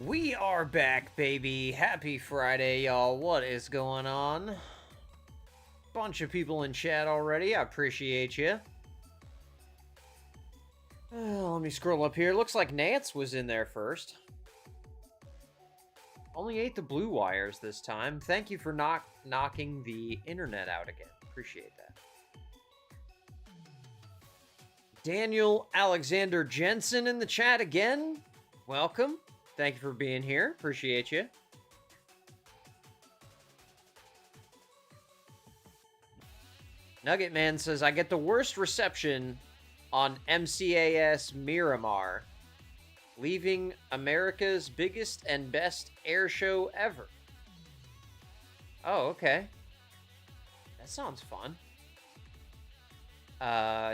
We are back, baby. Happy Friday, y'all. What is going on? Bunch of people in chat already. I appreciate you. Let me scroll up here. Looks like Nance was in there first. Only ate the blue wires this time. Thank you for knocking the internet out again. Appreciate that. Daniel Alexander Jensen in the chat again. Welcome. Thank you for being here. Appreciate you. Nugget Man says, I get the worst reception on MCAS Miramar, leaving America's biggest and best air show ever. Oh, okay. That sounds fun.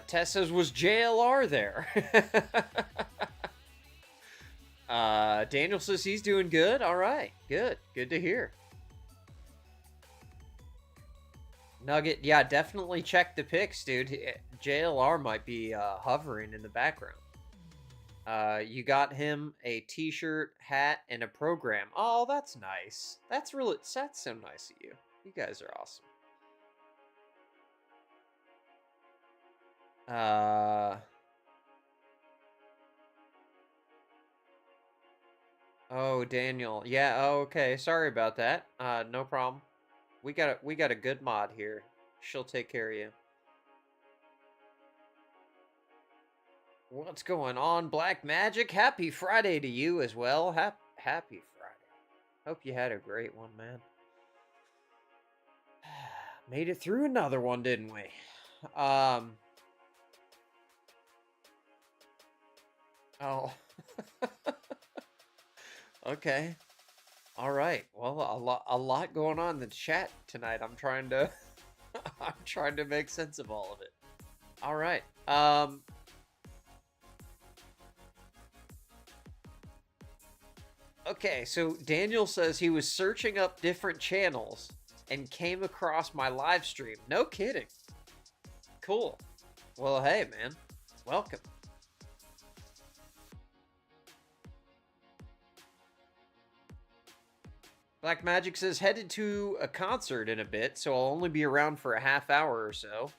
Tess says, was JLR there? Daniel says he's doing good. All right, good. Good to hear. Nugget, yeah, definitely check the pics, dude. JLR might be hovering in the background. You got him a t-shirt, hat, and a program. Oh, that's nice. That's so nice of you. You guys are awesome. Oh, Daniel. Yeah, oh, okay. Sorry about that. No problem. We got a good mod here. She'll take care of you. What's going on, Black Magic? Happy Friday to you as well. Happy Friday. Hope you had a great one, man. Made it through another one, didn't we? Oh. Okay. All right. Well, a lot going on in the chat tonight. I'm trying to I'm trying to make sense of all of it. All right. Okay, so Daniel says he was searching up different channels and came across my live stream. No kidding. Cool. Well, hey, man. Welcome. Black Magic says, headed to a concert in a bit, so I'll only be around for a half hour or so.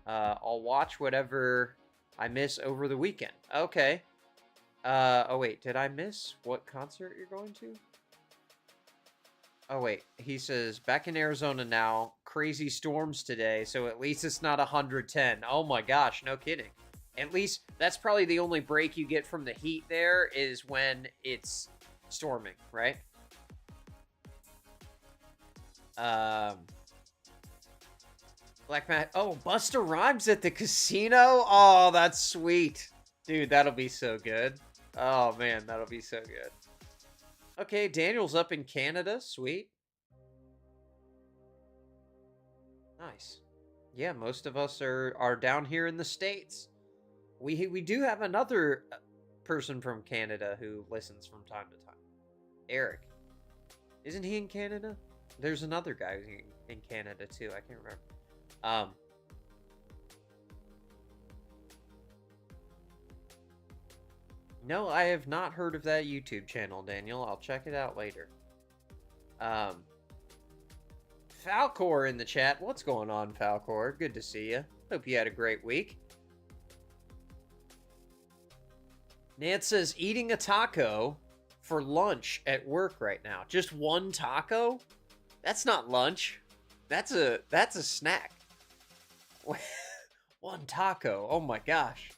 I'll watch whatever I miss over the weekend. Okay. Oh wait, did I miss what concert you're going to? Oh wait, he says, back in Arizona now, crazy storms today, so at least it's not 110. Oh my gosh, no kidding. At least, that's probably the only break you get from the heat there, is when it's storming, right? Black Matt. Oh, Busta Rhymes at the casino? Oh, that's sweet. Dude, that'll be so good. Oh, man, that'll be so good. Okay, Daniel's up in Canada. Sweet. Nice. Yeah, most of us are down here in the States. We do have another person from Canada who listens from time to time. Eric. Isn't he in Canada? There's another guy in Canada, too. I can't remember. No, I have not heard of that YouTube channel, Daniel. I'll check it out later. Falcor in the chat. What's going on, Falcor? Good to see you. Hope you had a great week. Nance says, eating a taco for lunch at work right now. Just one taco? That's not lunch. That's a snack. One taco. Oh my gosh.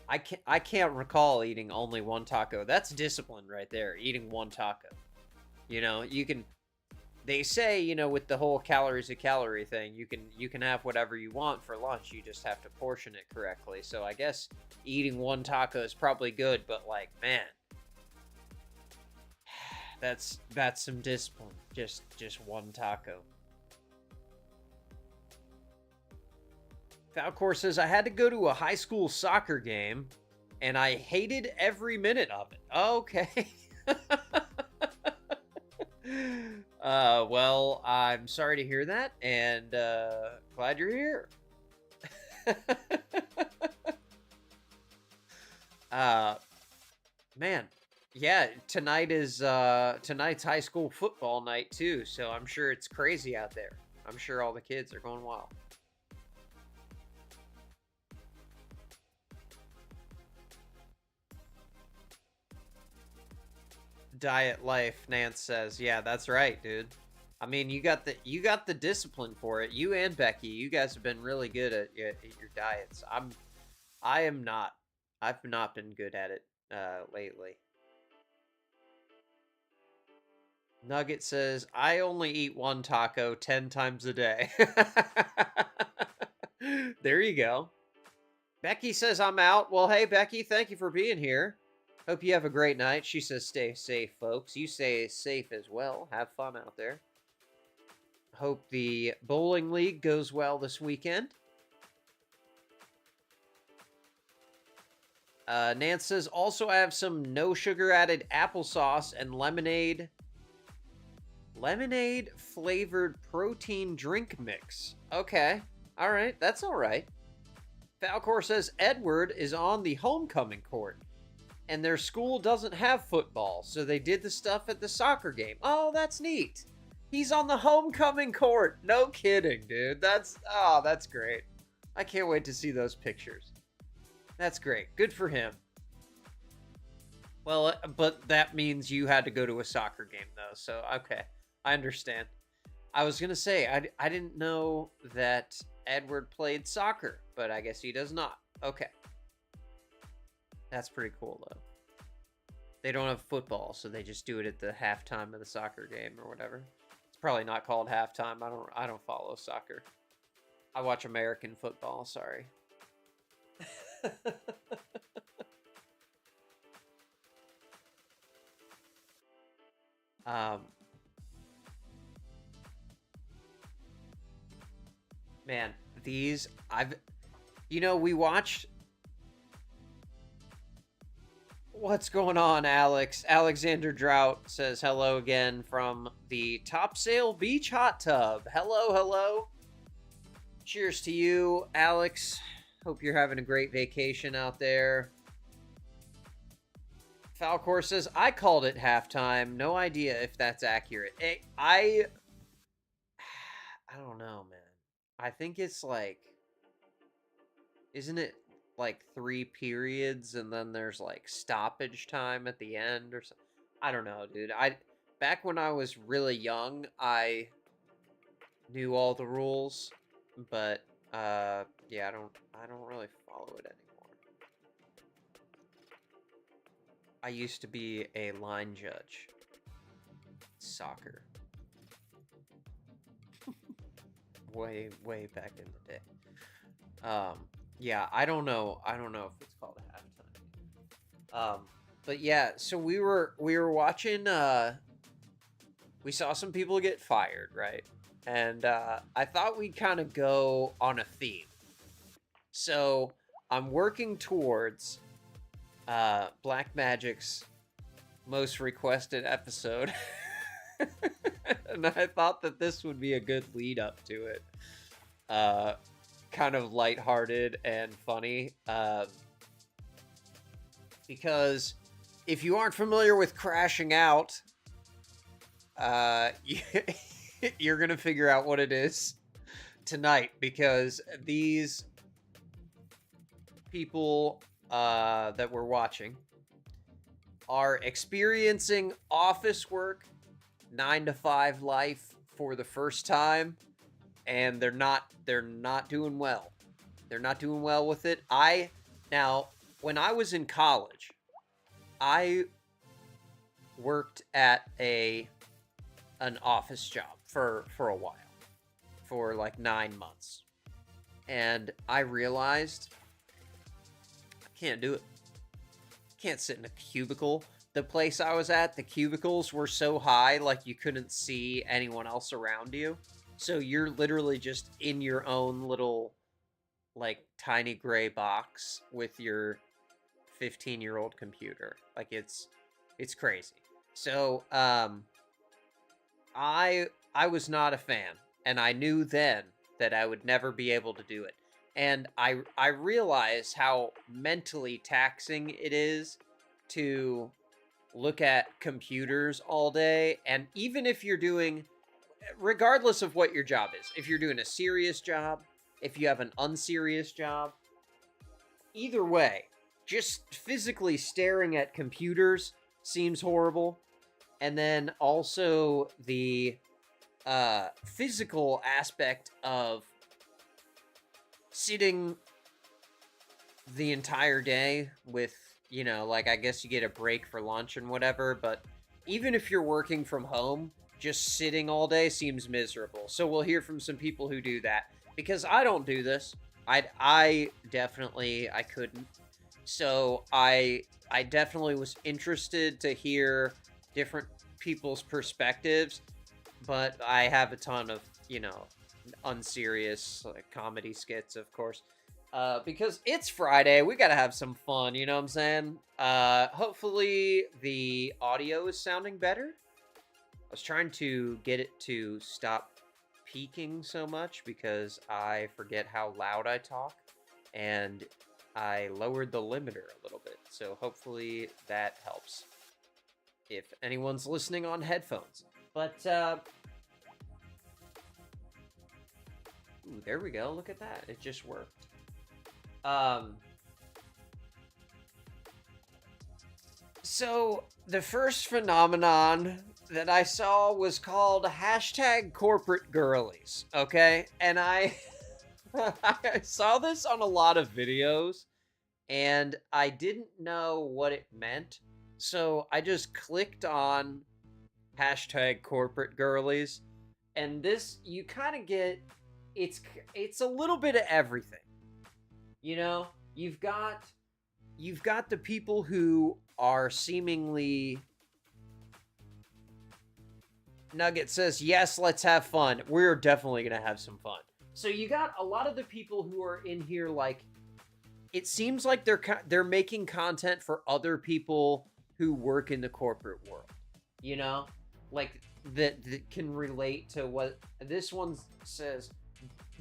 I can't recall eating only one taco. That's discipline right there. Eating one taco. You know, you can. They say, you know, with the whole calories a calorie thing, you can have whatever you want for lunch. You just have to portion it correctly. So I guess eating one taco is probably good, but like, man, that's some discipline. Just one taco. Falcor says, I had to go to a high school soccer game, and I hated every minute of it. Okay. Well, I'm sorry to hear that, and glad you're here. Man, Yeah, tonight's high school football night too, so I'm sure it's crazy out there. I'm sure all the kids are going wild. Diet life, Nance says. Yeah, that's right, dude. I mean, you got the discipline for it. You and Becky, you guys have been really good at your diets. I am not. I've not been good at it lately. Nugget says, I only eat one taco 10 times a day. There you go. Becky says, I'm out. Well, hey, Becky, thank you for being here. Hope you have a great night. She says, stay safe, folks. You stay safe as well. Have fun out there. Hope the bowling league goes well this weekend. Nance says, also I have some no sugar added applesauce and lemonade flavored protein drink mix. Okay. All right. That's all right. Falcor says Edward is on the homecoming court and their school doesn't have football, so they did the stuff at the soccer game. Oh, that's neat. He's on the homecoming court. No kidding, dude. That's great. I can't wait to see those pictures. That's great. Good for him. Well, but that means you had to go to a soccer game, though. So, okay. I understand. I was going to say, I didn't know that Edward played soccer, but I guess he does not. Okay. That's pretty cool, though. They don't have football, so they just do it at the halftime of the soccer game or whatever. It's probably not called halftime. I don't follow soccer. I watch American football, sorry. Man, we watched. What's going on, Alex? Alexander Drought says hello again from the Topsail Beach Hot Tub. Hello, hello. Cheers to you, Alex. Hope you're having a great vacation out there. Falcor says, I called it halftime. No idea if that's accurate. I don't know, man. I think it's like, isn't it like 3 periods and then there's like stoppage time at the end or something? I don't know, dude. Back when I was really young, I knew all the rules, but yeah, I don't really follow it anymore. I used to be a line judge. Soccer. way back in the day. Yeah, I don't know if it's called a halftime. But yeah, so we were watching. We saw some people get fired, right? And I thought we'd kind of go on a theme. So I'm working towards Black Magic's most requested episode. And I thought that this would be a good lead up to it. Kind of lighthearted and funny. Because if you aren't familiar with Crashing Out, you're going to figure out what it is tonight, because these people that we're watching are experiencing office work, 9 to 5 life for the first time, and they're not doing well. They're not doing well with it. Now, when I was in college, I worked at an office job for a while, for like 9 months, and I realized I can't do it. Can't sit in a cubicle. The place I was at, the cubicles were so high, like you couldn't see anyone else around you. So you're literally just in your own little, like, tiny gray box with your 15-year-old computer. Like, it's crazy. So, I was not a fan, and I knew then that I would never be able to do it. And I realized how mentally taxing it is to, look at computers all day. And even if you're doing, regardless of what your job is, if you're doing a serious job, if you have an unserious job, either way, just physically staring at computers seems horrible. And then also the physical aspect of sitting the entire day with, you know, like, I guess you get a break for lunch and whatever, but even if you're working from home, just sitting all day seems miserable. So we'll hear from some people who do that, because I don't do this. I definitely, I couldn't. So I definitely was interested to hear different people's perspectives, but I have a ton of, you know, unserious like, comedy skits, of course. Because it's Friday, we gotta have some fun, you know what I'm saying? Hopefully the audio is sounding better. I was trying to get it to stop peaking so much because I forget how loud I talk, and I lowered the limiter a little bit, so hopefully that helps if anyone's listening on headphones. But, ooh, there we go, look at that, it just worked. So the first phenomenon that I saw was called hashtag corporate girlies, okay? And I I saw this on a lot of videos, and I didn't know what it meant, so I just clicked on hashtag corporate girlies, and this, you kind of get, it's a little bit of everything. You know, you've got the people who are seemingly, Nugget says, yes, let's have fun. We're definitely going to have some fun. So you got a lot of the people who are in here, like, it seems like they're making content for other people who work in the corporate world. You know? Like, that can relate to what this one says.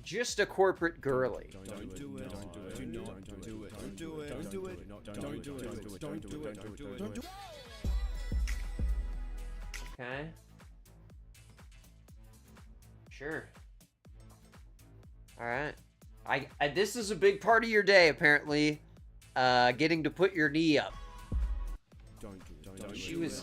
Just a corporate girly. Don't do it. Don't do it. Do not do it. Don't do it. Don't do it. Don't do it. Don't do it. Don't do it. Don't do it. Okay. Sure. All right. I this is a big part of your day, apparently. Getting to put your knee up. Don't do it. Don't She was.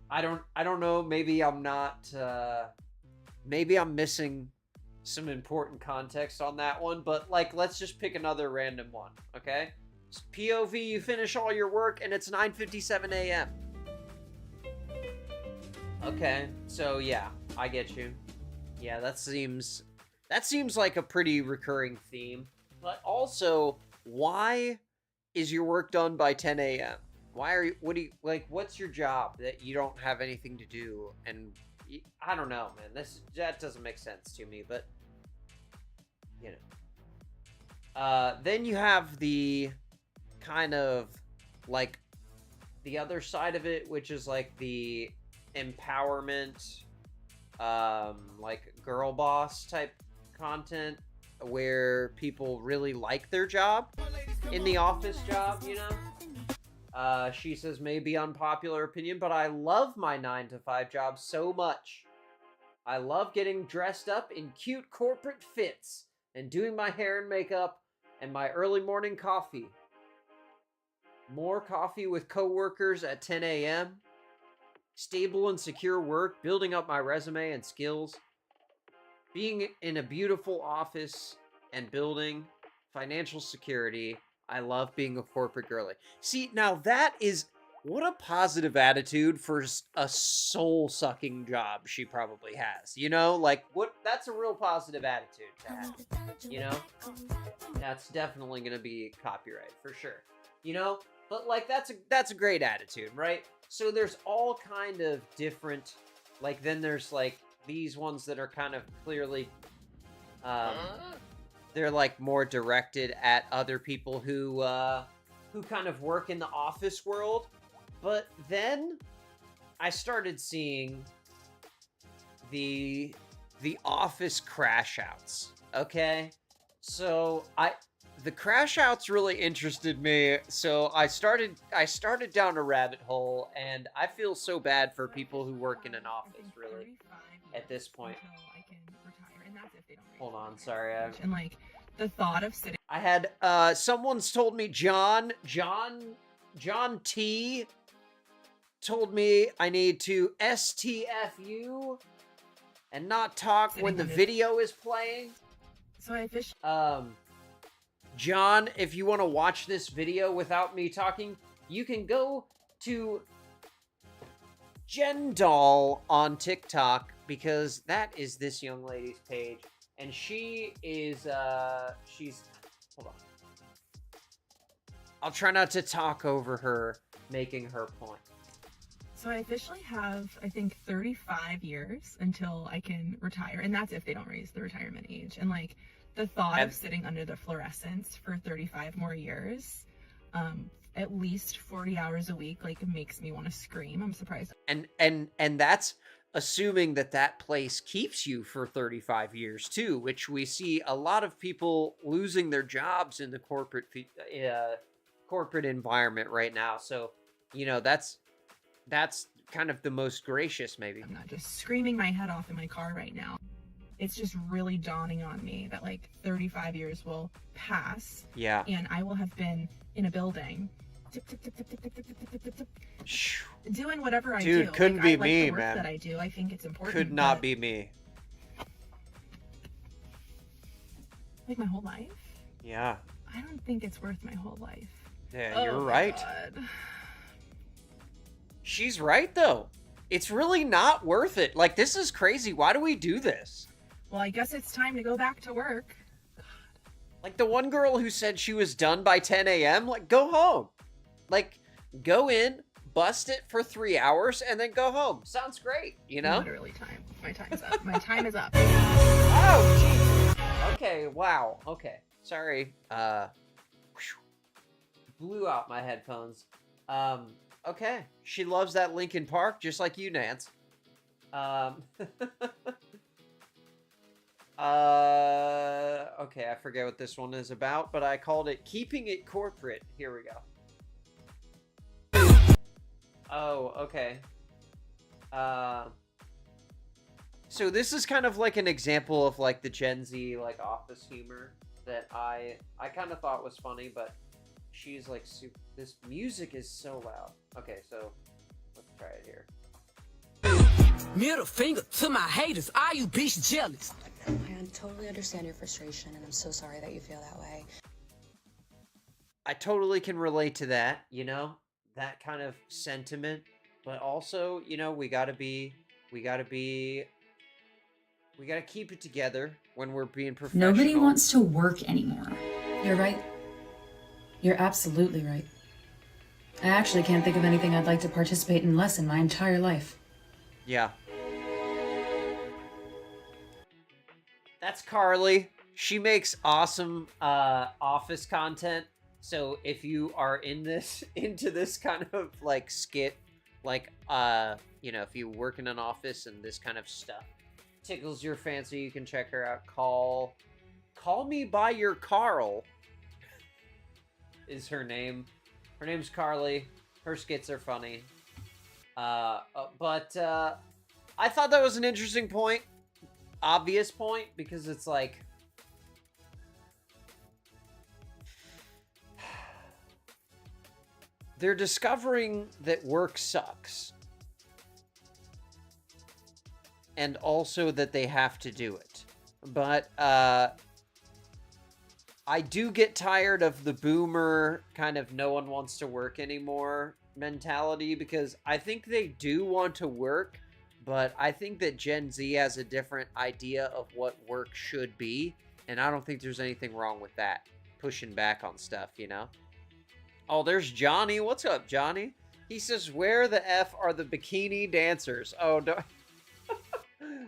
I don't know. Maybe I'm not. Maybe I'm missing some important context on that one. But like, let's just pick another random one. Okay. POV. You finish all your work and it's 9:57 a.m. Okay. So yeah, I get you. Yeah, that seems like a pretty recurring theme. But also, why is your work done by 10 a.m.? Why are you, what do you, like, what's your job that you don't have anything to do? And I don't know, man, that doesn't make sense to me, but, you know. Then you have the kind of, like, the other side of it, which is, like, the empowerment, like, girl boss type content, where people really like their job, in the office job, you know? She says, maybe unpopular opinion, but I love my 9-to-5 job so much. I love getting dressed up in cute corporate fits and doing my hair and makeup and my early morning coffee. More coffee with coworkers at 10 a.m. Stable and secure work, building up my resume and skills. Being in a beautiful office and building, financial security. I love being a corporate girly. See, now that is, what a positive attitude for a soul-sucking job she probably has. You know, like, that's a real positive attitude to have. You know? That's definitely gonna be copyright, for sure. You know? But, like, that's a great attitude, right? So there's all kind of different, like, then there's, like, these ones that are kind of clearly, they're like more directed at other people who kind of work in the office world. But then I started seeing the office crash outs. Okay, so the crash outs really interested me, so I started down a rabbit hole, and I feel so bad for people who work in an office, really, at this point. Hold on, sorry. And like the thought of sitting. I had someone's told me John T told me I need to STFU and not talk when the video is playing. So I fish. John, if you want to watch this video without me talking, you can go to Jendal on TikTok, because that is this young lady's page, and she is she's, hold on. I'll try not to talk over her making her point. So I officially have, I think, 35 years until I can retire, and that's if they don't raise the retirement age. And like the thought of sitting under the fluorescents for 35 more years, at least 40 hours a week, like makes me want to scream. I'm surprised. And that's assuming that place keeps you for 35 years too, which we see a lot of people losing their jobs in the corporate environment right now. So, you know, that's kind of the most gracious, maybe. I'm not just screaming my head off in my car right now. It's just really dawning on me that like 35 years will pass. Yeah. And I will have been in a building doing whatever I do. Dude, couldn't be me, the work man. That I do. I think it's important. Could not be me. Like my whole life? Yeah. I don't think it's worth my whole life. Yeah, you're right. God. She's right, though. It's really not worth it. Like, this is crazy. Why do we do this? Well, I guess it's time to go back to work. God. Like, the one girl who said she was done by 10 a.m., like, go home. Like, go in, bust it for 3 hours, and then go home. Sounds great, you know? Literally time. My time's up. My time is up. Oh, jeez. Okay, wow. Okay. Sorry. Blew out my headphones. Okay. She loves that Linkin Park, just like you, Nance. Okay, I forget what this one is about, but I called it Keeping It Corporate. Here we go. Oh, okay. So this is kind of like an example of like the Gen Z like office humor that I kind of thought was funny, but she's like super, this music is so loud. Okay, so let's try it here. Middle finger to my haters, are you bitch jealous? I totally understand your frustration, and I'm so sorry that you feel that way. I totally can relate to that, you know, that kind of sentiment, but also, you know, we gotta keep it together when we're being professional. Nobody wants to work anymore. You're right. You're absolutely right. I actually can't think of anything I'd like to participate in less in my entire life. Yeah. That's Carly. She makes awesome office content. So if you are into this kind of like skit, like you know, if you work in an office and this kind of stuff tickles your fancy, you can check her out. Call Me By Your Carl is her name. Her name's Carly. Her skits are funny. But I thought that was an interesting point. Obvious point, because it's like they're discovering that work sucks. And also that they have to do it. But I do get tired of the boomer kind of no one wants to work anymore mentality, because I think they do want to work, but I think that Gen Z has a different idea of what work should be, and I don't think there's anything wrong with that. Pushing back on stuff, you know? Oh, there's Johnny. What's up, Johnny? He says, where the F are the bikini dancers? Oh, no.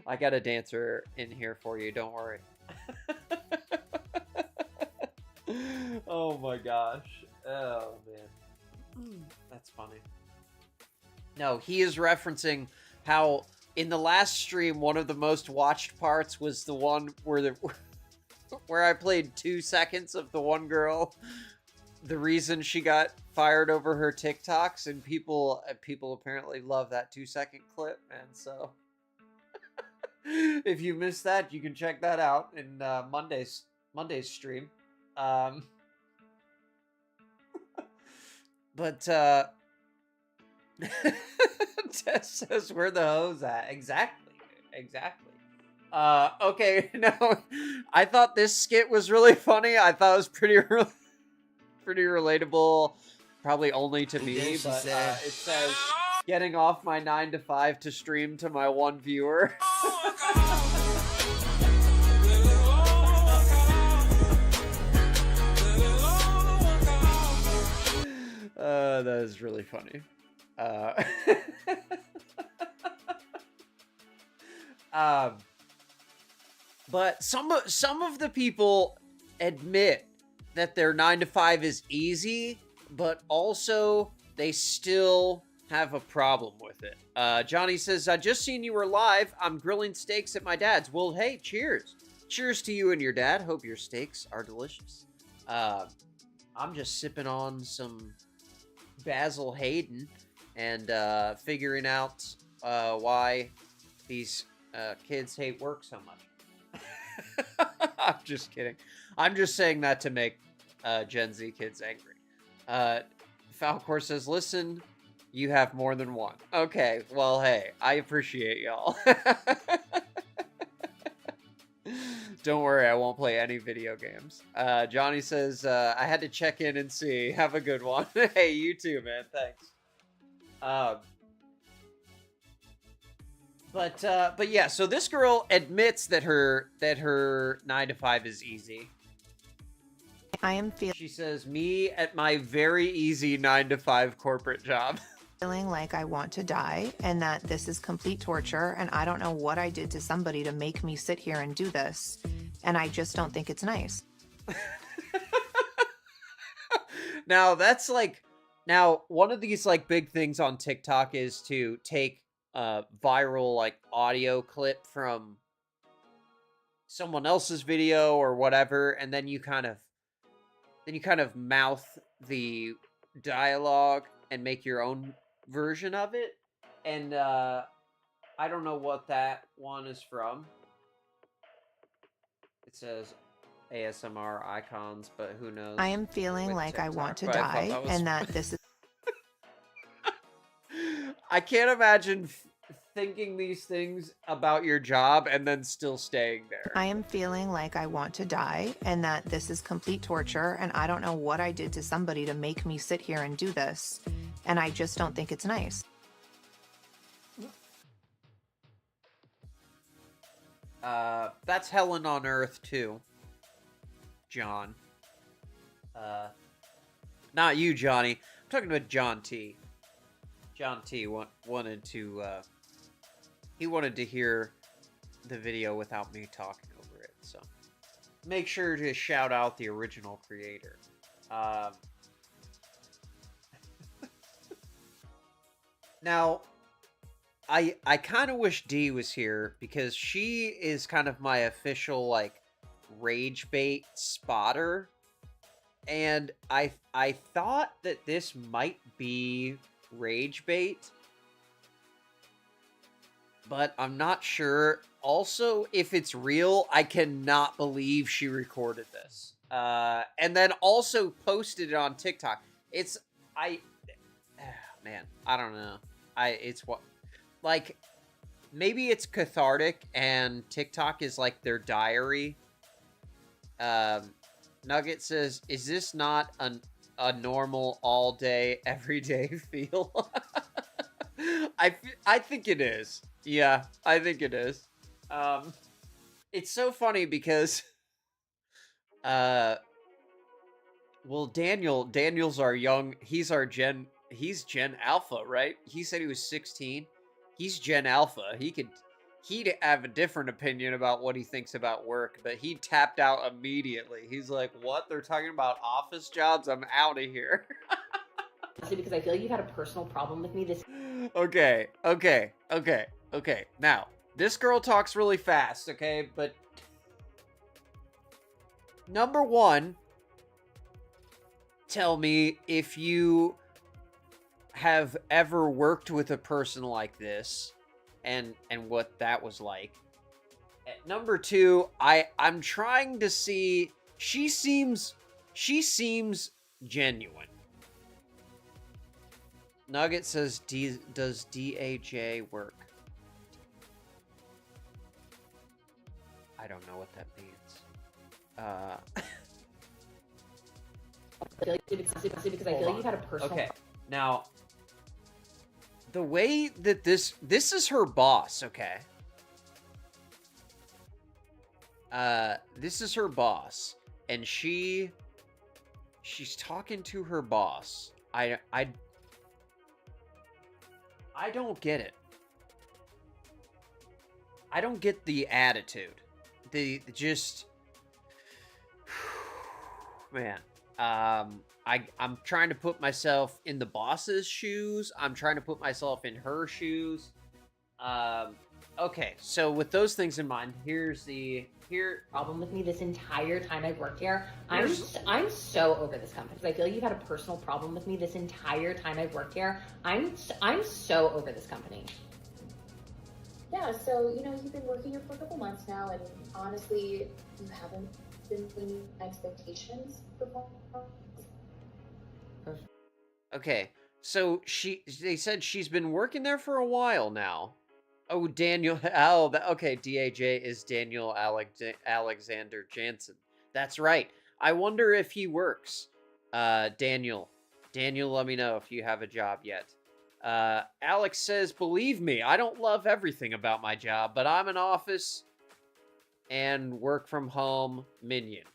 I got a dancer in here for you. Don't worry. Oh, my gosh. Oh, man. That's funny. No, he is referencing how in the last stream, one of the most watched parts was the one where where I played 2 seconds of the one girl, the reason she got fired over her TikToks, and people apparently love that 2-second clip, and so if you missed that, you can check that out in Monday's stream. But Tess says, where the hose at? Exactly. Okay, no, I thought this skit was really funny. I thought it was pretty relatable, probably only to me, but it says, getting off my 9 to 5 to stream to my one viewer. That is really funny. But some of the people admit that their 9 to 5 is easy, but also they still have a problem with it. Johnny says, I just seen you were live. I'm grilling steaks at my dad's. Well, hey, cheers. Cheers to you and your dad. Hope your steaks are delicious. I'm just sipping on some Basil Hayden and figuring out why these kids hate work so much. I'm just kidding. I'm just saying that to make Gen Z kids angry. Falcor says, listen, you have more than one. Okay, well, hey, I appreciate y'all. Don't worry, I won't play any video games. Johnny says, I had to check in and see. Have a good one. Hey, you too, man. Thanks. But yeah, so this girl admits that her 9 to 5 is easy. She says, me at my very easy 9 to 5 corporate job. Feeling like I want to die and that this is complete torture and I don't know what I did to somebody to make me sit here and do this, and I just don't think it's nice. Now that's like, one of these like big things on TikTok is to take a viral like audio clip from someone else's video or whatever, and then you kind of mouth the dialogue and make your own version of it. And I don't know what that one is from. It says ASMR icons, but who knows? I am feeling like TikTok, I want to die and that this is... I can't imagine thinking these things about your job and then still staying there. I am feeling like I want to die and that this is complete torture and I don't know what I did to somebody to make me sit here and do this, and I just don't think it's nice. That's Helen on Earth too, John. Not you, Johnny. I'm talking about John T. John T wanted to hear the video without me talking over it, so make sure to shout out the original creator. Now, I kind of wish Dee was here because she is kind of my official like rage bait spotter, and I thought that this might be rage bait, but I'm not sure. Also, if it's real, I cannot believe she recorded this and then also posted it on TikTok. Man, I don't know. It's what, like, maybe it's cathartic and TikTok is like their diary. Nugget says, is this not a normal all day, everyday feel? I think it is. Yeah, I think it is. It's so funny because, well, Daniel's our young, he's Gen Alpha, right? He said he was 16. He's Gen Alpha. He'd have a different opinion about what he thinks about work, but he tapped out immediately. He's like, what? They're talking about office jobs? I'm out of here. Because I feel like you've had a personal problem with me this... Okay. Now, this girl talks really fast, okay? But Number one, tell me if you have ever worked with a person like this and what that was like. Number two, I'm trying to see, she seems genuine. Nugget says, does DAJ work? I don't know what that means. I feel like because I feel like you've had a personal. Okay, now the way that this is her boss. Okay, this is her boss, and she's talking to her boss. I don't get it. I don't get the attitude. The just man. I'm trying to put myself in the boss's shoes. I'm trying to put myself in her shoes. Okay, so with those things in mind, here's problem with me this entire time I've worked here. I'm so over this company. I feel like you've had a personal problem with me this entire time I've worked here. I'm so over this company. Yeah, so, you've been working here for a couple months now, and honestly, you haven't been meeting expectations before. Okay, so they said she's been working there for a while now. Oh, Daniel. Oh, okay. DAJ is Daniel Alexander Jansen. That's right. I wonder if he works. Daniel, let me know if you have a job yet. Alex says, believe me, I don't love everything about my job, but I'm an office and work from home minion.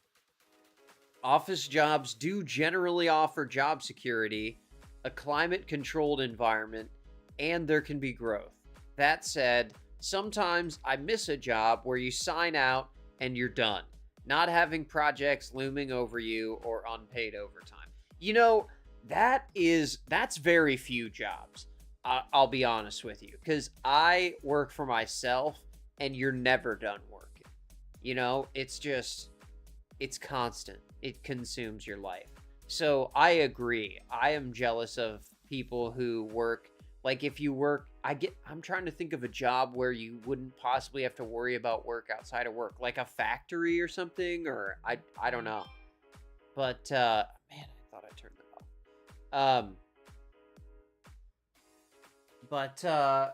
Office jobs do generally offer job security, a climate-controlled environment, and there can be growth. That said, sometimes I miss a job where you sign out and you're done, not having projects looming over you or unpaid overtime. That's very few jobs. I'll be honest with you, because I work for myself and you're never done working. It's constant. It consumes your life. So I agree. I am jealous of people who work. Like if you work, I'm trying to think of a job where you wouldn't possibly have to worry about work outside of work, like a factory or something, or I don't know. But man, I thought I turned that off.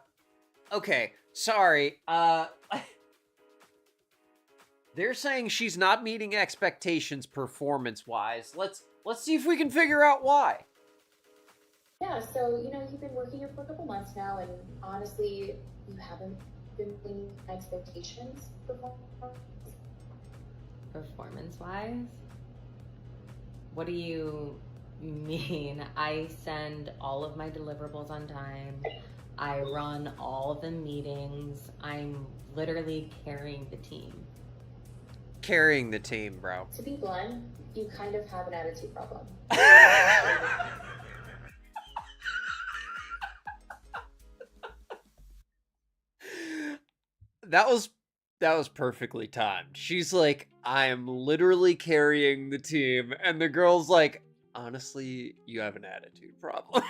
Okay, sorry. They're saying she's not meeting expectations performance-wise. Let's see if we can figure out why. Yeah, so, you've been working here for a couple months now, and honestly, you haven't been meeting expectations Performance-wise? What do you mean? I send all of my deliverables on time. I run all the meetings. I'm literally carrying the team. Carrying the team, bro. To be blunt, you kind of have an attitude problem. That was perfectly timed. She's like, I am literally carrying the team, and the girl's like, honestly, you have an attitude problem.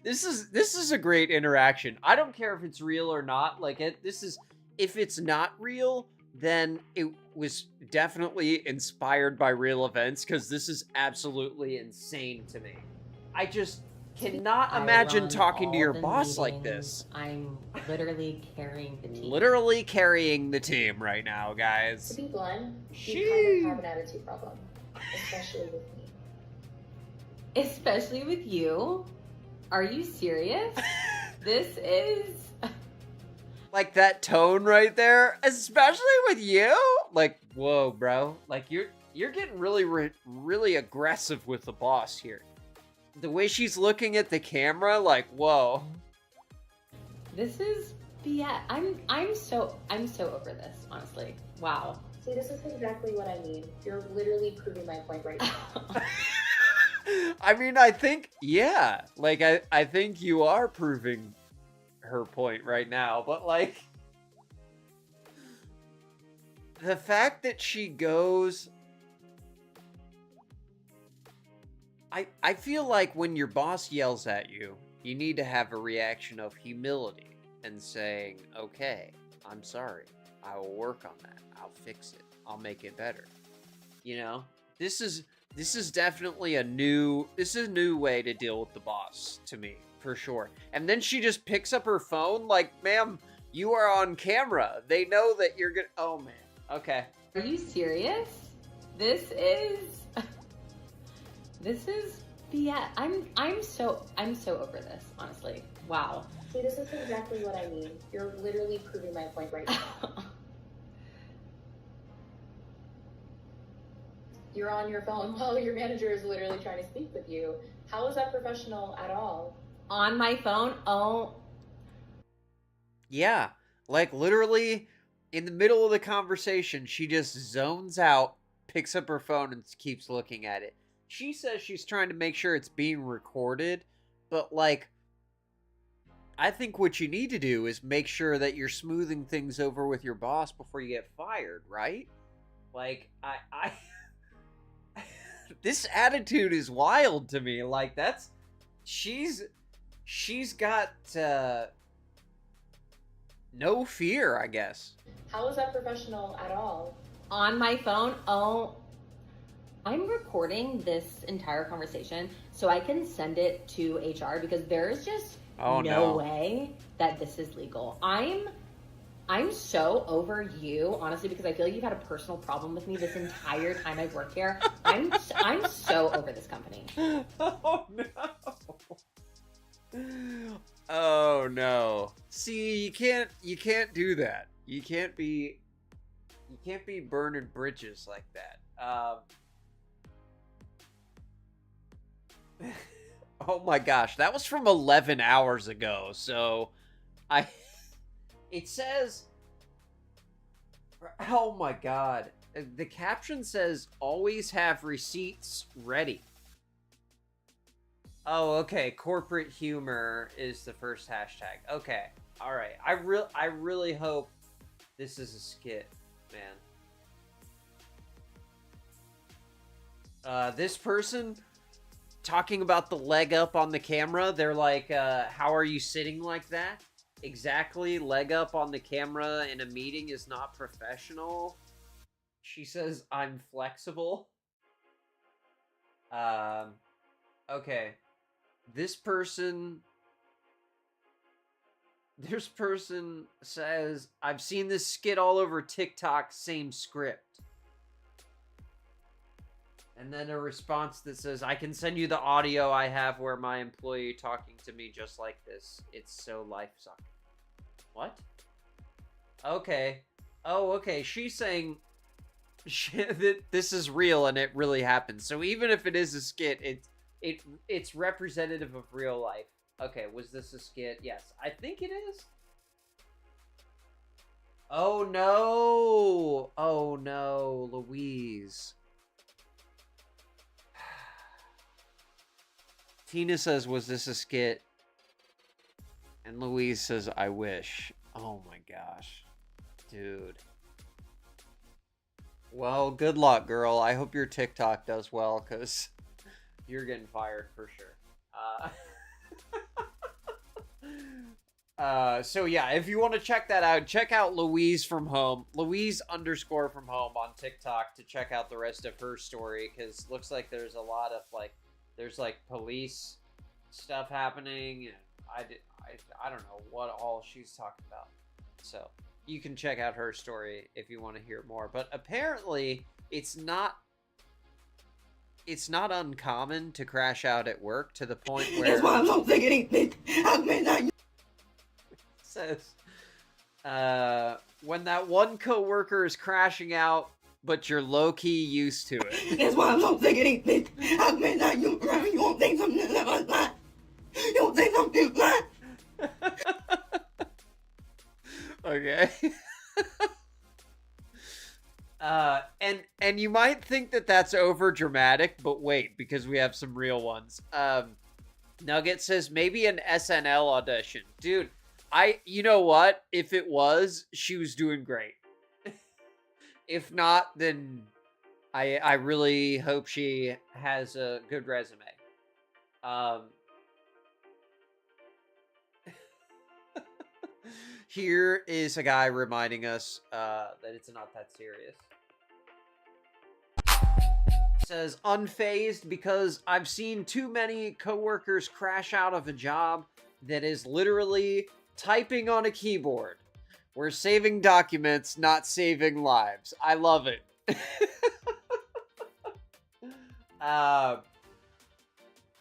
This is a great interaction. I don't care if it's real or not. If it's not real, then it was definitely inspired by real events, because this is absolutely insane to me. I just cannot imagine talking to your boss like this. I'm literally carrying the team. Literally carrying the team right now, guys. To be blunt, you kind of have an attitude problem, especially with me. Especially with you? Are you serious? This is... Like that tone right there, especially with you? Like, whoa, bro. Like, you're getting really aggressive with the boss here. The way she's looking at the camera, like, whoa. This is BS. I'm so over this, honestly. Wow. See, this is exactly what I need. You're literally proving my point right now. I mean, I think, yeah. Like, I think you are proving her point right now, but like... the fact that she goes, I feel like when your boss yells at you, you need to have a reaction of humility and saying, okay, I'm sorry. I will work on that. I'll fix it. I'll make it better. You know, this is definitely a new way to deal with the boss to me, for sure. And then she just picks up her phone like, ma'am, you are on camera. They know that you're gonna, oh man. Okay. Are you serious? This is yeah, I'm so over this, honestly. Wow. See, this is exactly what I mean. You're literally proving my point right now. You're on your phone while your manager is literally trying to speak with you. How is that professional at all? On my phone? Oh. Yeah, like literally in the middle of the conversation, she just zones out, picks up her phone, and keeps looking at it. She says she's trying to make sure it's being recorded, but like, I think what you need to do is make sure that you're smoothing things over with your boss before you get fired, right? Like, I this attitude is wild to me. Like, that's, she's got, no fear, I guess. How is that professional at all? On my phone? Oh. I'm recording this entire conversation so I can send it to HR because there's just no way that this is legal. I'm so over you, honestly, because I feel like you've had a personal problem with me this entire time I've worked here. I'm so over this company. Oh no. Oh no. See, you can't do that. You can't be burning bridges like that. Oh my gosh, that was from 11 hours ago. So it says, oh my god, the caption says always have receipts ready. Oh, okay, corporate humor is the first hashtag. Okay, all right. I really hope this is a skit, man. This person talking about the leg up on the camera, they're like, how are you sitting like that? Exactly, leg up on the camera in a meeting is not professional. She says, I'm flexible. Okay. This person says, I've seen this skit all over TikTok, same script. And then a response that says, I can send you the audio I have where my employee talking to me just like this. It's so life-sucking. What? Okay. Oh, okay. She's saying that this is real and it really happened. So even if it is a skit, it's representative of real life. Okay, was this a skit? Yes. I think it is. Oh, no. Oh, no. Louise. Tina says, was this a skit? And Louise says, I wish. Oh my gosh. Dude. Well, good luck, girl. I hope your TikTok does well, because you're getting fired for sure. So yeah, if you want to check that out, check out Louise from home. Louise_from home on TikTok to check out the rest of her story, because looks like there's a lot of there's police stuff happening, and I don't know what all she's talking about. So you can check out her story if you want to hear more. But apparently it's not uncommon to crash out at work to the point where That's why I don't think anything. says when that one coworker is crashing out, but you're low-key used to it. That's why I don't think anything. How can I you won't think something like that? You won't think something like that? Okay. And you might think that that's over dramatic, but wait, because we have some real ones. Nugget says maybe an SNL audition. Dude, you know what? If it was, she was doing great. If not, then I really hope she has a good resume. Here is a guy reminding us that it's not that serious. Says, unfazed because I've seen too many coworkers crash out of a job that is literally typing on a keyboard. We're saving documents, not saving lives. I love it.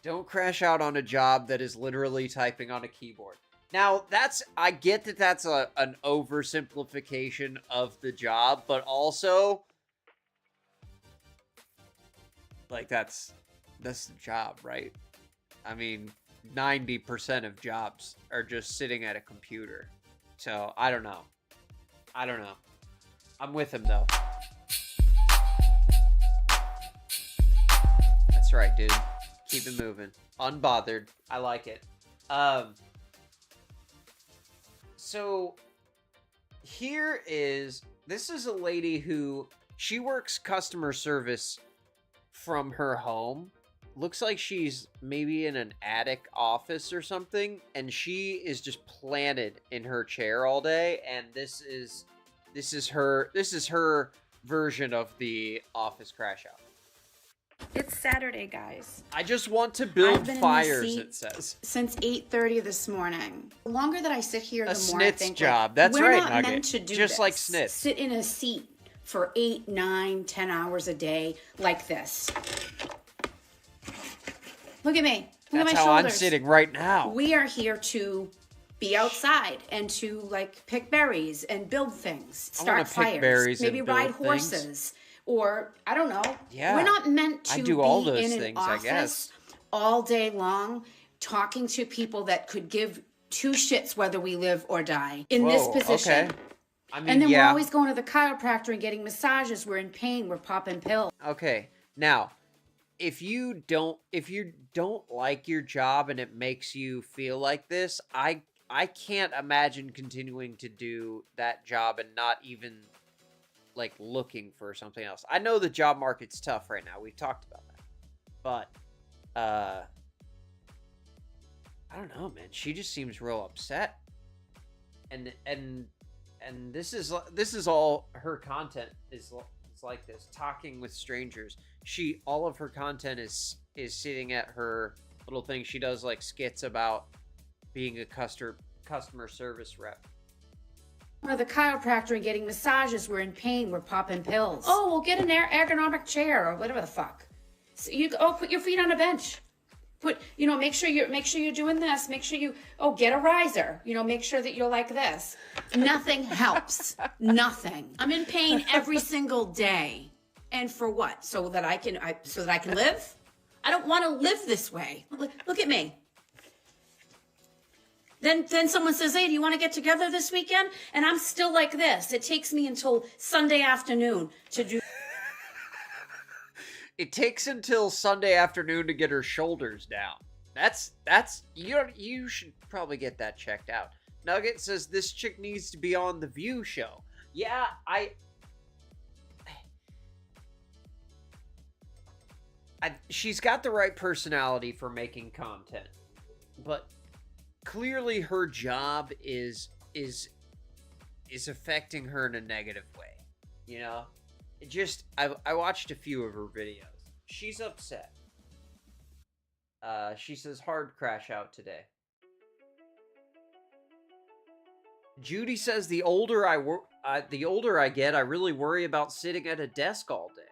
Don't crash out on a job that is literally typing on a keyboard. Now, I get that that's an oversimplification of the job, but also, like, that's the job, right? I mean, 90% of jobs are just sitting at a computer. So, I don't know. I'm with him, though. That's right, dude. Keep it moving. Unbothered. I like it. So, this is a lady who, she works customer service from her home. Looks like she's maybe in an attic office or something, and she is just planted in her chair all day, and this is her version of the office crash out. It's Saturday, guys. I just want to I've build been in fires, this seat it says. Since 8:30 this morning. The longer that I sit here, the more I Snit's think, job. like, That's we're right, not Nugget. meant to do Just this. like Snit. Sit in a seat for 8, 9, 10 hours a day like this. Look at me. Look That's at my how shoulders. I'm sitting right now. We are here to be outside and to, like, pick berries and build things, I wanna start pick fires, berries maybe and ride build things. horses, or I don't know. Yeah. We're not meant to I do be all those in an things, I office guess. all day long talking to people that could give two shits whether we live or die in this Whoa, position. okay. I mean, And then yeah. we're always going to the chiropractor and getting massages. We're in pain. We're popping pills. Okay. Now, if you don't like your job and it makes you feel like this, I can't imagine continuing to do that job and not even like looking for something else. I know the job market's tough right now. We've talked about that. But I don't know, man. She just seems real upset. And this is all her content is like this, talking with strangers. All of her content is sitting at her little thing. She does like skits about being a customer service rep. We're the chiropractor and getting massages. We're in pain. We're popping pills. Oh, we'll get an ergonomic chair or whatever the fuck. So put your feet on a bench. Make sure you're doing this. Make sure get a riser. Make sure that you're like this. Nothing helps. Nothing. I'm in pain every single day. And for what? So that I can live? I don't want to live this way. Look at me. Then someone says, hey, do you want to get together this weekend? And I'm still like this. It takes me until Sunday afternoon to do. It takes until Sunday afternoon to get her shoulders down. That's you should probably get that checked out. Nugget says this chick needs to be on the View show. Yeah, she's got the right personality for making content, but clearly her job is affecting her in a negative way. I watched a few of her videos. She's upset. She says hard crash out today. Judy says the older I get, I really worry about sitting at a desk all day.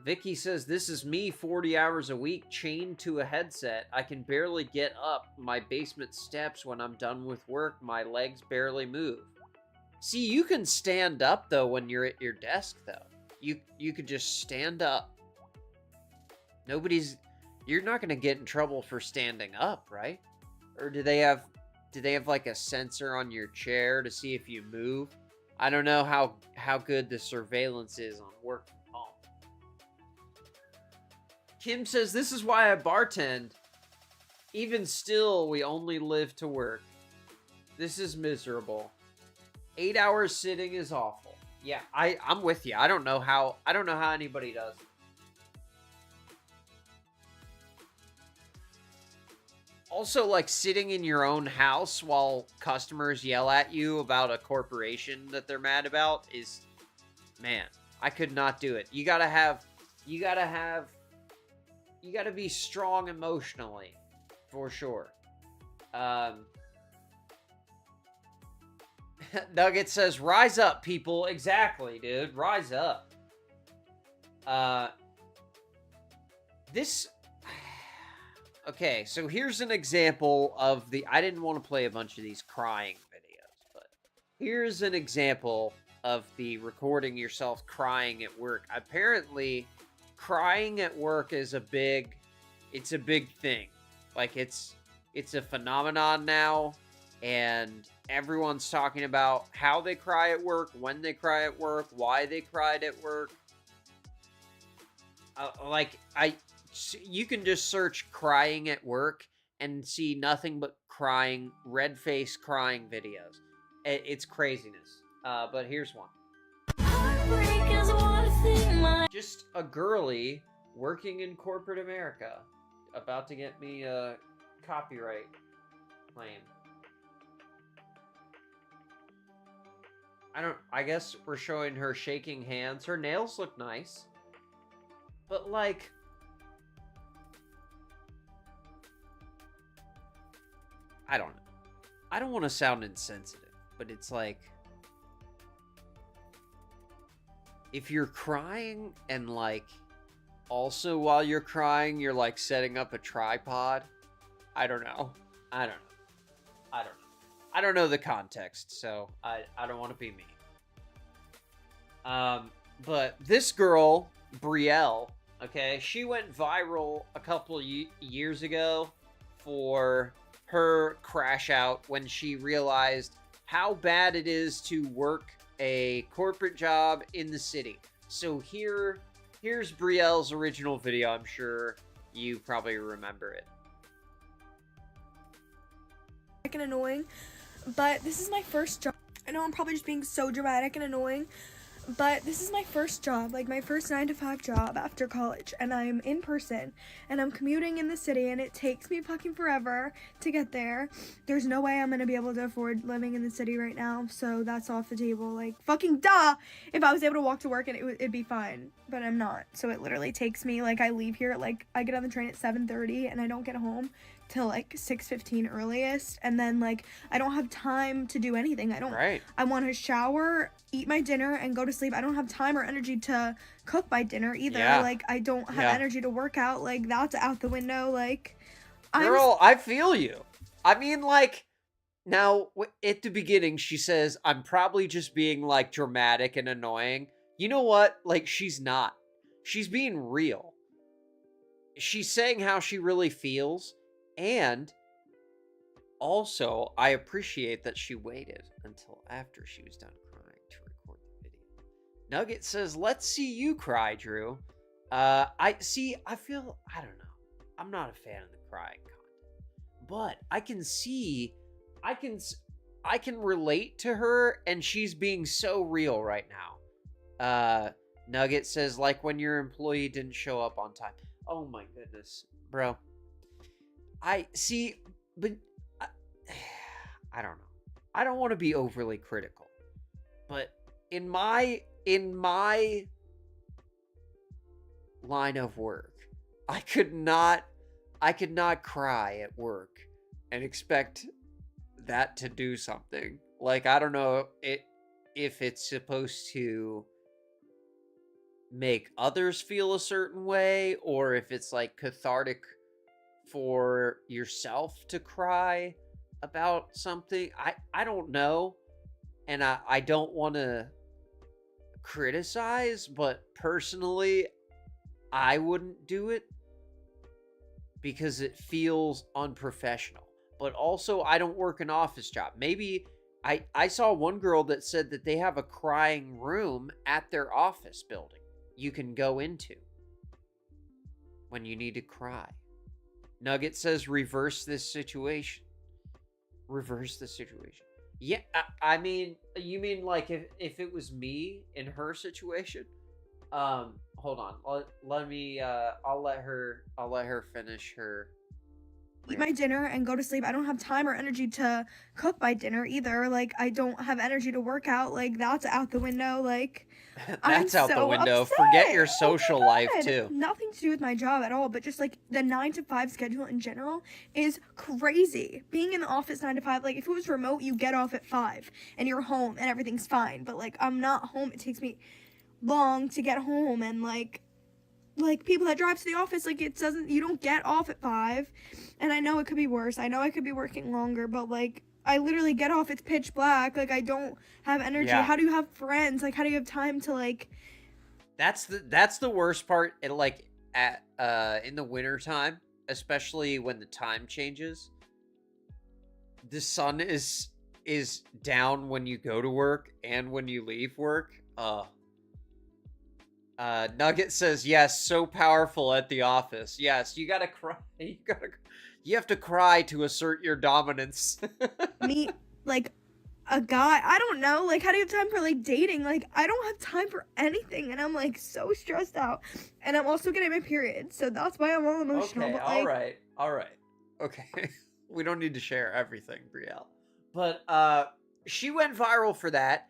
Vicky says this is me 40 hours a week chained to a headset. I can barely get up my basement steps when I'm done with work. My legs barely move. See, you can stand up though when you're at your desk though. You could just stand up. You're not gonna get in trouble for standing up, right? Or do they have like a sensor on your chair to see if you move? I don't know how good the surveillance is on work from home. Kim says this is why I bartend. Even still, we only live to work. This is miserable. 8 hours sitting is awful. Yeah, I'm with you. I don't know how anybody does it. Also, like, sitting in your own house while customers yell at you about a corporation that they're mad about is, man, I could not do it. You gotta be strong emotionally, for sure. Nugget says, rise up, people. Exactly, dude. Rise up. Okay, so here's an example of I didn't want to play a bunch of these crying videos, but here's an example of the recording yourself crying at work. Apparently, crying at work is a big thing. Like, it's a phenomenon now, and everyone's talking about how they cry at work, when they cry at work, why they cried at work. You can just search crying at work and see nothing but crying, red-face crying videos. It's craziness. But here's one. Just a girly working in corporate America. About to get me a copyright claim. I guess we're showing her shaking hands. Her nails look nice. But, like, I don't know. I don't want to sound insensitive, but it's like, if you're crying and, like, also while you're crying, you're, like, setting up a tripod, I don't know. I don't know the context, so I don't want to be mean. But this girl, Brielle, okay, she went viral a couple years ago for her Crashout when she realized how bad it is to work a corporate job in the city. So here's Brielle's original video. I'm sure you probably remember it. And annoying, but this is my first job. I know I'm probably just being so dramatic and annoying, but this is my first job, like my first 9-to-5 job after college, and I'm in person, and I'm commuting in the city, and it takes me fucking forever to get there. There's no way I'm gonna be able to afford living in the city right now, so that's off the table. Like, fucking duh! If I was able to walk to work, and it'd be fine, but I'm not. So it literally takes me, like, I leave here at, like, I get on the train at 7:30, and I don't get home till like 6:15 earliest, and then like I don't have time to do anything. I want to shower, eat my dinner, and go to sleep. I don't have time or energy to cook my dinner either. Like, I don't have energy to work out. Like, that's out the window. Like, girl, I feel you. I mean, like, now at the beginning she says I'm probably just being like dramatic and annoying. You know what? Like, she's not. She's being real. She's saying how she really feels. And also, I appreciate that she waited until after she was done crying to record the video. Nugget says, let's see you cry, Drew. I don't know. I'm not a fan of the crying content. But I can relate to her, and she's being so real right now. Nugget says, like when your employee didn't show up on time. Oh my goodness, bro. I don't know. I don't want to be overly critical, but in my line of work, I could not cry at work and expect that to do something. Like, I don't know if it's supposed to make others feel a certain way, or if it's like cathartic for yourself to cry about something. I don't know, and I don't want to criticize, but personally I wouldn't do it because it feels unprofessional. But also, I don't work an office job. Maybe I saw one girl that said that they have a crying room at their office building you can go into when you need to cry. Nugget says, reverse this situation. Reverse the situation. Yeah, I mean, you mean like if it was me in her situation? Hold on. Let me I'll let her finish her Eat my dinner and go to sleep. I don't have time or energy to cook my dinner either. Like, I don't have energy to work out. Like, that's out the window. Like, I'm That's out the so window. upset. Forget your Oh social my life God. too. Nothing to do with my job at all, but just like the 9 to 5 schedule in general is crazy. Being in the office 9 to 5, like if it was remote, you get off at 5 and you're home and everything's fine. But like I'm not home. It takes me long to get home, and like people that drive to the office, like you don't get off at 5. And I know it could be worse. I know I could be working longer, but like I literally get off, it's pitch black. Like I don't have energy. Yeah. How do you have friends? Like how do you have time to like That's the worst part. In the winter time, especially when the time changes. The sun is down when you go to work and when you leave work. Nugget says, yes, so powerful at the office. Yes, you gotta cry. You have to cry to assert your dominance. meet like a guy? I don't know. Like how do you have time for like dating? Like I don't have time for anything, and I'm like so stressed out. And I'm also getting my period, so that's why I'm all emotional. Okay, but, like, all right. Okay, we don't need to share everything, Brielle. But she went viral for that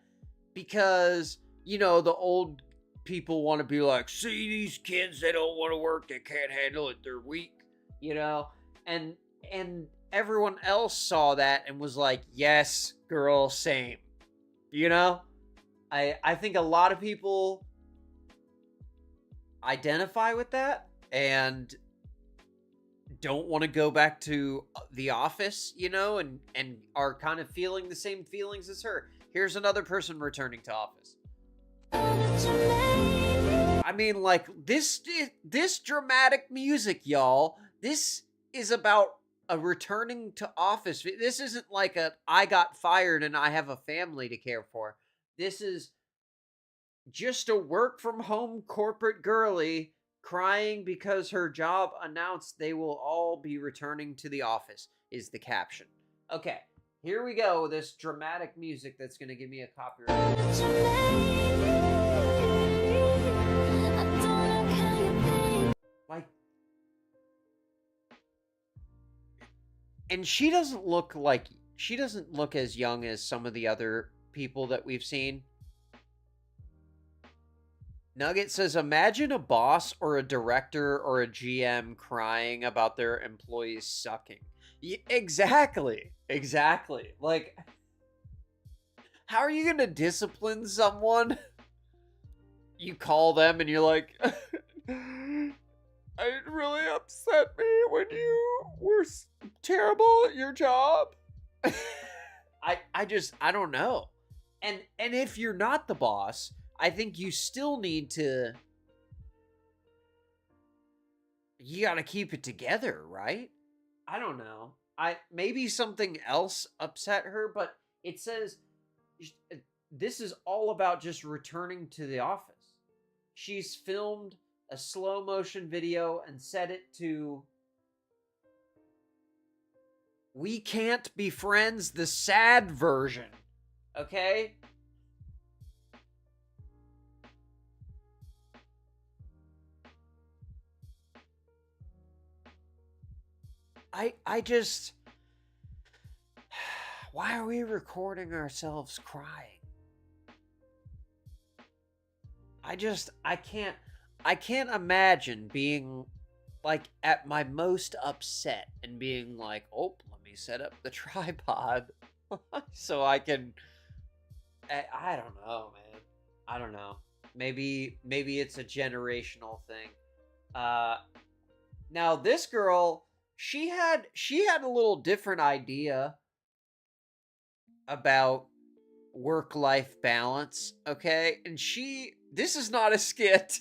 because, you know, the old people want to be like, see these kids, they don't want to work, they can't handle it, they're weak, you know? And everyone else saw that and was like, yes, girl, same. You know? I think a lot of people identify with that and don't want to go back to the office, you know, and are kind of feeling the same feelings as her. Here's another person returning to office. I mean, like, this dramatic music, y'all. This is about a returning to office. This isn't like I got fired and I have a family to care for. This is just a work from home corporate girly crying because her job announced they will all be returning to the office, is the caption. Okay, here we go. This dramatic music that's going to give me a copyright. Like, and she doesn't look as young as some of the other people that we've seen. Nugget says, imagine a boss or a director or a GM crying about their employees sucking. Yeah, exactly. Like, how are you going to discipline someone? You call them and you're like, it really upset me when you were terrible at your job. I don't know. And if you're not the boss, I think you still need to, you gotta keep it together, right? I don't know. Maybe something else upset her, but it says this is all about just returning to the office. She's filmed a slow motion video and set it to "We Can't Be Friends," the sad version. Okay? I just, why are we recording ourselves crying? I can't imagine being like at my most upset and being like, oh, let me set up the tripod so I can, I don't know, man. I don't know. Maybe it's a generational thing. Now this girl, she had a little different idea about work-life balance, okay? And this is not a skit.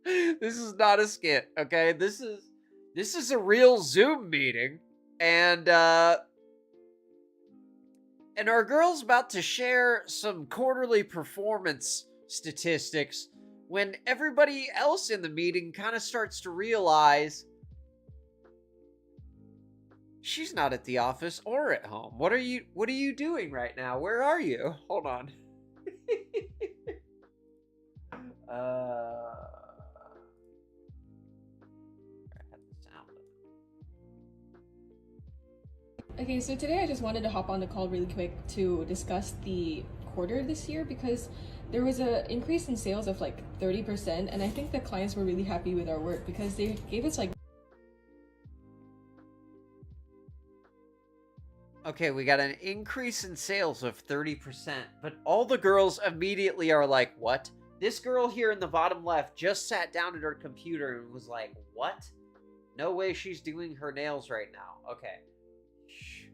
This is not a skit, okay? This is a real Zoom meeting, and our girl's about to share some quarterly performance statistics when everybody else in the meeting kind of starts to realize She's not at the office or at home. What are you doing right now? Where are you? Hold on. Okay, so today I just wanted to hop on the call really quick to discuss the quarter this year because there was an increase in sales of like 30%, and I think the clients were really happy with our work because they gave us like... Okay, we got an increase in sales of 30%, but all the girls immediately are like, what? This girl here in the bottom left just sat down at her computer and was like, what? No way she's doing her nails right now. Okay. Shh.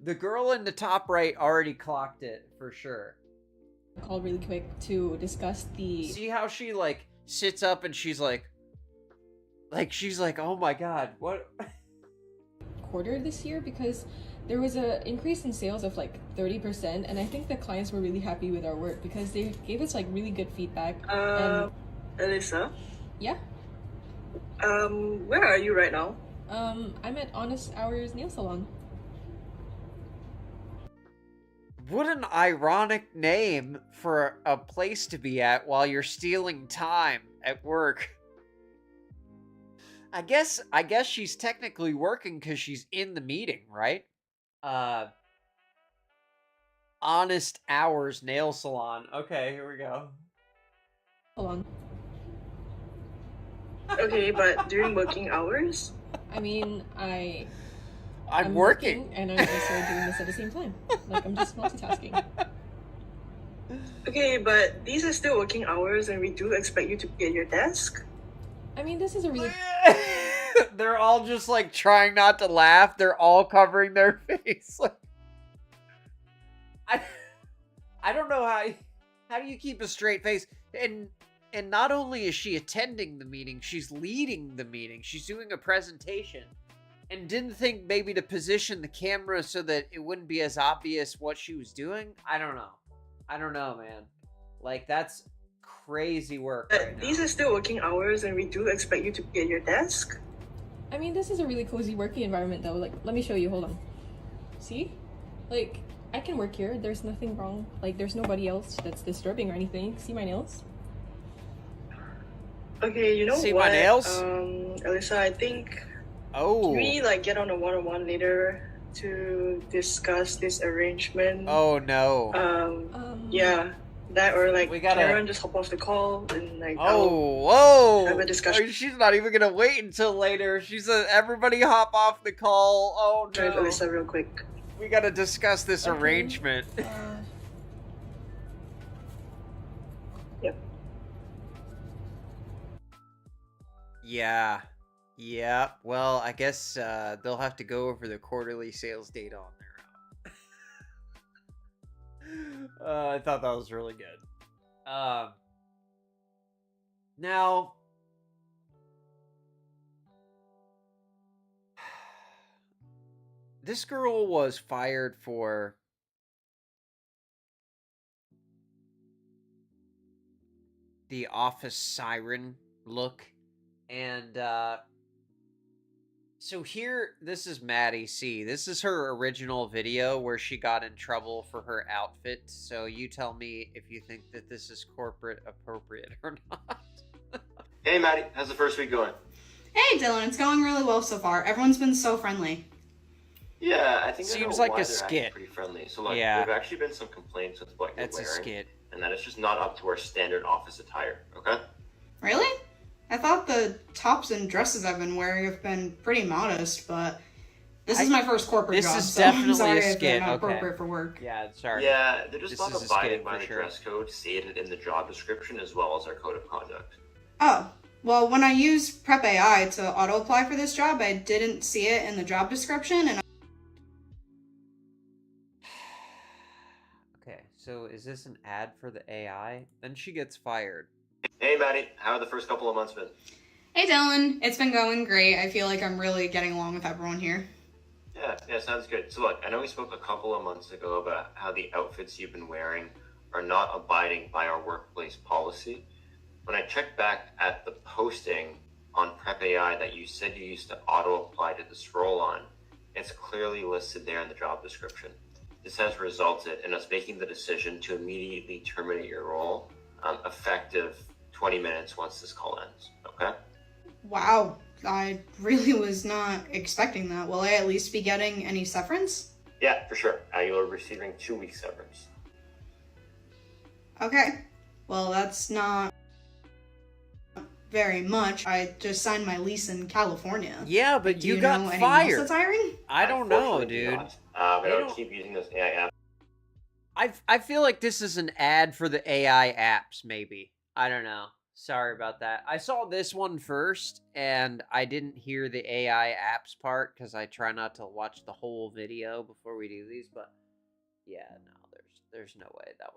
The girl in the top right already clocked it, for sure. Call really quick to discuss the... See how she, like, sits up and she's like, oh my god, what? Quarter this year because there was an increase in sales of like 30%, and I think the clients were really happy with our work because they gave us like really good feedback. Alyssa? Yeah? Where are you right now? I'm at Honest Hours Nail Salon. What an ironic name for a place to be at while you're stealing time at work. I guess she's technically working because she's in the meeting, right? Honest Hours Nail Salon. Okay, here we go. Hold on. Okay, but during working hours? I mean, I'm working. And I'm also doing this at the same time. Like, I'm just multitasking. Okay, but these are still working hours and we do expect you to be at your desk. I mean, this is a really... They're all just, like, trying not to laugh. They're all covering their face. Like, I don't know how do you keep a straight face? And not only is she attending the meeting, she's leading the meeting. She's doing a presentation. And didn't think maybe to position the camera so that it wouldn't be as obvious what she was doing. I don't know, man. Like, that's crazy work right now. These are still working hours and we do expect you to be at your desk. I mean, this is a really cozy working environment though. Like, let me show you, hold on. See? Like, I can work here. There's nothing wrong. Like, there's nobody else that's disturbing or anything. See my nails? Okay, you know See what? my nails? Alyssa, I think... Oh. Can we, like, get on a one-on-one later to discuss this arrangement? Oh, no. Yeah. That or, like, we gotta... Karen just hop off the call and, like, whoa! have a discussion. She's not even gonna wait until later. She said, everybody hop off the call. Oh, no. Drive Alyssa real quick. We gotta discuss this arrangement. Yep. Yeah. Yeah. Well, I guess they'll have to go over the quarterly sales data on their own. I thought that was really good. Now, this girl was fired for the office siren look, and so here, this is Maddie C. This is her original video where she got in trouble for her outfit. So you tell me if you think that this is corporate appropriate or not. Hey Maddie, how's the first week going? Hey Dylan, it's going really well so far. Everyone's been so friendly. Yeah, I think Seems I know like why a they're skit. acting pretty friendly. So like, Yeah. there've actually been some complaints with what you're That's a wearing, skit. and that it's just not up to our standard office attire. Okay? Really? I thought the tops and dresses I've been wearing have been pretty modest, but this is my first corporate job, is so I'm definitely sorry a if they're skit. not Okay. appropriate for work. Yeah, sorry. Yeah, they're just This not is a abiding skit by for the sure. dress code stated in the job description as well as our code of conduct. Oh, well, when I used Prep AI to auto apply for this job, I didn't see it in the job description, and Okay, so is this an ad for the AI? Then she gets fired. Hey Maddie, how have the first couple of months been? Hey Dylan, it's been going great. I feel like I'm really getting along with everyone here. Yeah, sounds good. So look, I know we spoke a couple of months ago about how the outfits you've been wearing are not abiding by our workplace policy. When I checked back at the posting on Prep AI that you said you used to auto-apply to this role on. It's clearly listed there in the job description. This has resulted in us making the decision to immediately terminate your role, effective 20 minutes once this call ends, okay? Wow, I really was not expecting that. Will I at least be getting any severance? Yeah, for sure. You're receiving 2 weeks severance. Okay. Well, that's not very much. I just signed my lease in California. Yeah, but Do you know got anyone else fired. that's hiring? I don't know, Unfortunately dude. not. But They I'll don't- keep using this AI app. I feel like this is an ad for the AI apps, maybe. I don't know. Sorry about that. I saw this one first, and I didn't hear the AI apps part because I try not to watch the whole video before we do these. But yeah, no, there's no way that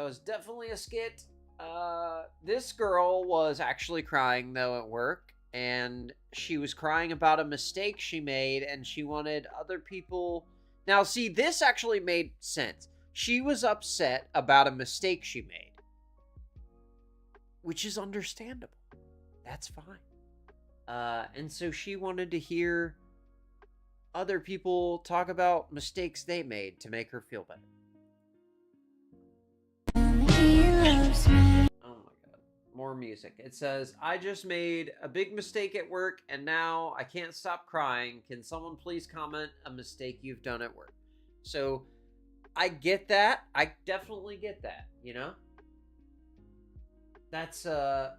was definitely a skit. This girl was actually crying though at work, and she was crying about a mistake she made, and she wanted other people. Now, see, this actually made sense. She was upset about a mistake she made, which is understandable. That's fine. And so she wanted to hear other people talk about mistakes they made to make her feel better. Oh my god. More music. It says, I just made a big mistake at work and now I can't stop crying. Can someone please comment a mistake you've done at work? So I get that. I definitely get that, you know? That's high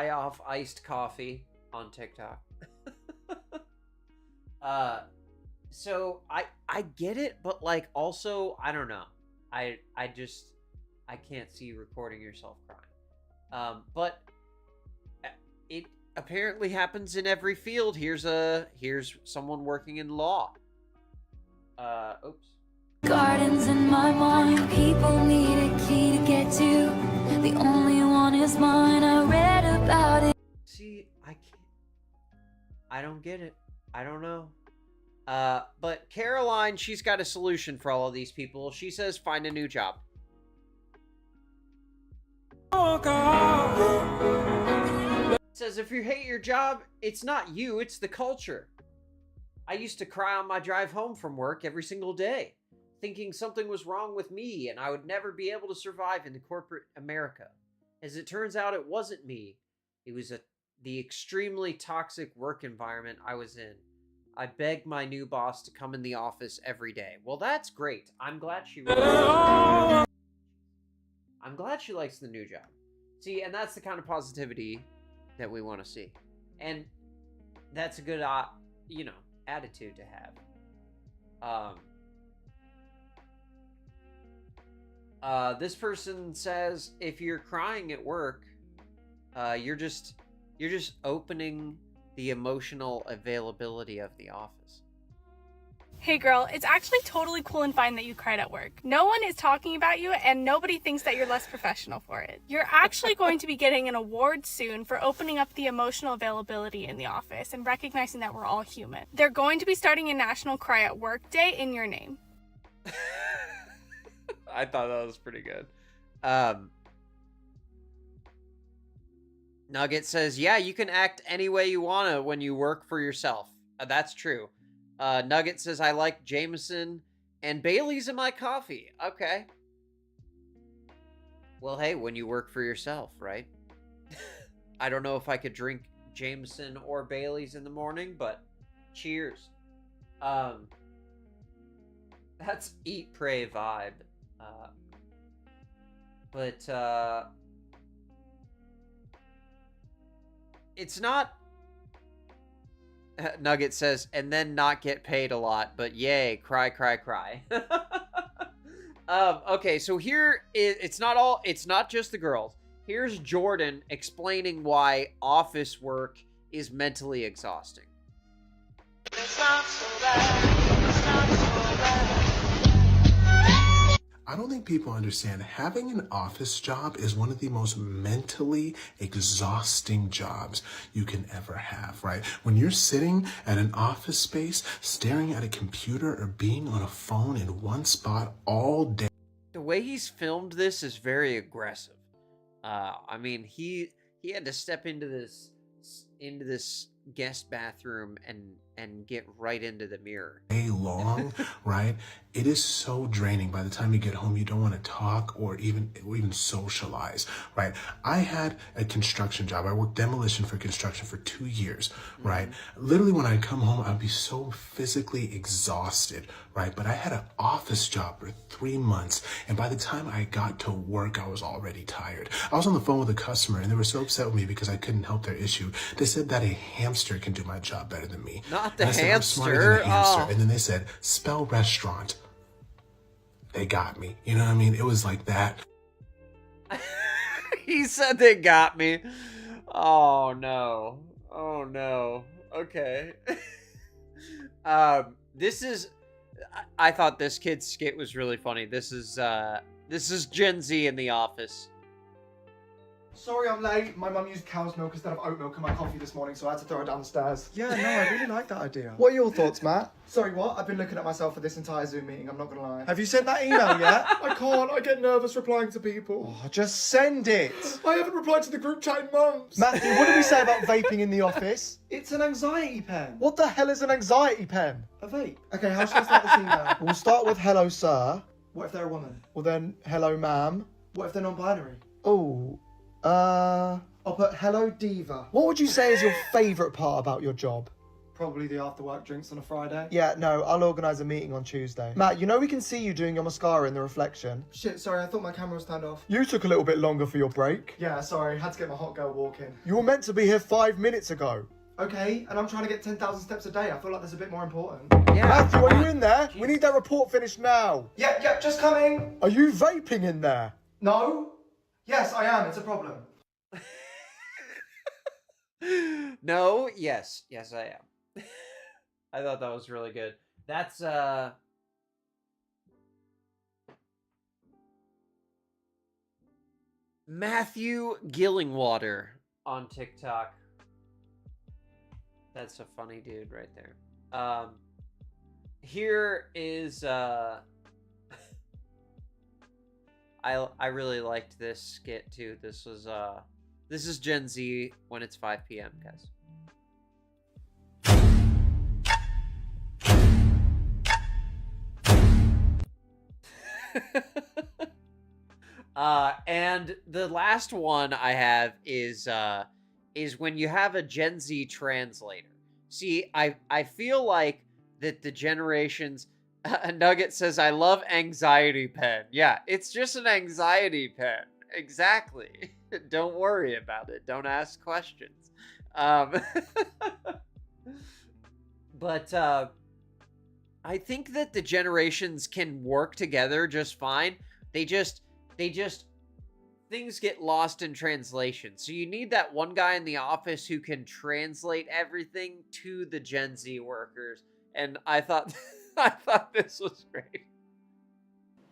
off iced coffee on TikTok. So I get it, but like also I don't know. I can't see you recording yourself crying. But it apparently happens in every field. Here's someone working in law. Oops. Gardens in my mind, people need a key to get to. The only one is mine, I read about it. See, I don't get it. I don't know. But Caroline, she's got a solution for all of these people. She says find a new job. Says if you hate your job, it's not you, it's the culture. I used to cry on my drive home from work every single day, thinking something was wrong with me and I would never be able to survive in the corporate America. As it turns out, it wasn't me. It was the extremely toxic work environment I was in. I begged my new boss to come in the office every day. Well, that's great. I'm glad she likes the new job. See, and that's the kind of positivity that we want to see. And that's a good, attitude to have. This person says if you're crying at work, you're just opening the emotional availability of the office. Hey girl, it's actually totally cool and fine that you cried at work. No one is talking about you and nobody thinks that you're less professional for it. You're actually going to be getting an award soon for opening up the emotional availability in the office and recognizing that we're all human. They're going to be starting a National Cry at Work Day in your name. I thought that was pretty good. Nugget says, yeah, you can act any way you want to when you work for yourself. That's true. Nugget says, I like Jameson and Bailey's in my coffee. Okay. Well, hey, when you work for yourself, right? I don't know if I could drink Jameson or Bailey's in the morning, but cheers. That's eat, pray vibe. But it's not... Nugget says, and then not get paid a lot, but yay, cry, cry, cry. Okay, so here it's not just the girls. Here's Jordan explaining why office work is mentally exhausting. It's not so bad. It's not so bad. I don't think people understand having an office job is one of the most mentally exhausting jobs you can ever have, right? When you're sitting at an office space, staring at a computer or being on a phone in one spot all day. The way he's filmed this is very aggressive. I mean, he had to step into this guest bathroom and get right into the mirror. Day long, right? It is so draining. By the time you get home, you don't want to talk or even socialize, right? I had a construction job. I worked demolition for construction for 2 years, right? Literally, when I come home, I'd be so physically exhausted, right? But I had an office job for 3 months, and by the time I got to work, I was already tired. I was on the phone with a customer, and they were so upset with me because I couldn't help their issue. They said that a hamster can do my job better than me. Not the And I said, I'm smarter hamster. than a hamster. Oh. And then they said, spell restaurant. They got me. You know what I mean? It was like that. He said they got me. Oh no. Oh no. Okay. This is. I thought this kid's skit was really funny. This is Gen Z in the office. Sorry I'm late. My mum used cow's milk instead of oat milk in my coffee this morning, so I had to throw it downstairs. Yeah, no, I really like that idea. What are your thoughts, Matt? Sorry, what? I've been looking at myself for this entire Zoom meeting, I'm not gonna lie. Have you sent that email yet? I can't, I get nervous replying to people. Oh, just send it. I haven't replied to the group chat in months. Matthew, what did we say about vaping in the office? It's an anxiety pen. What the hell is an anxiety pen? A vape. Okay, how should I start this email? We'll start with hello, sir. What if they're a woman? Well then, hello, ma'am. What if they're non-binary? Oh, I'll put hello, diva. What would you say is your favourite part about your job? Probably the after-work drinks on a Friday. Yeah, no, I'll organise a meeting on Tuesday. Matt, you know we can see you doing your mascara in the reflection. Shit, sorry, I thought my camera was turned off. You took a little bit longer for your break. Yeah, sorry, had to get my hot girl walk in. You were meant to be here 5 minutes ago. Okay, and I'm trying to get 10,000 steps a day. I feel like that's a bit more important. Yeah. Matthew, are you in there? We need that report finished now. Yeah, just coming. Are you vaping in there? No. Yes, I am. It's a problem. No, yes, I am. I thought that was really good. That's Matthew Gillingwater on TikTok. That's a funny dude right there. Here is I really liked this skit too. This is Gen Z when it's 5 p.m., guys. And the last one I have is when you have a Gen Z translator. See, I feel like that the generations. Nugget says, I love anxiety pen. Yeah, it's just an anxiety pen. Exactly. Don't worry about it. Don't ask questions. But I think that the generations can work together just fine. They just things get lost in translation. So you need that one guy in the office who can translate everything to the Gen Z workers. And I thought this was great.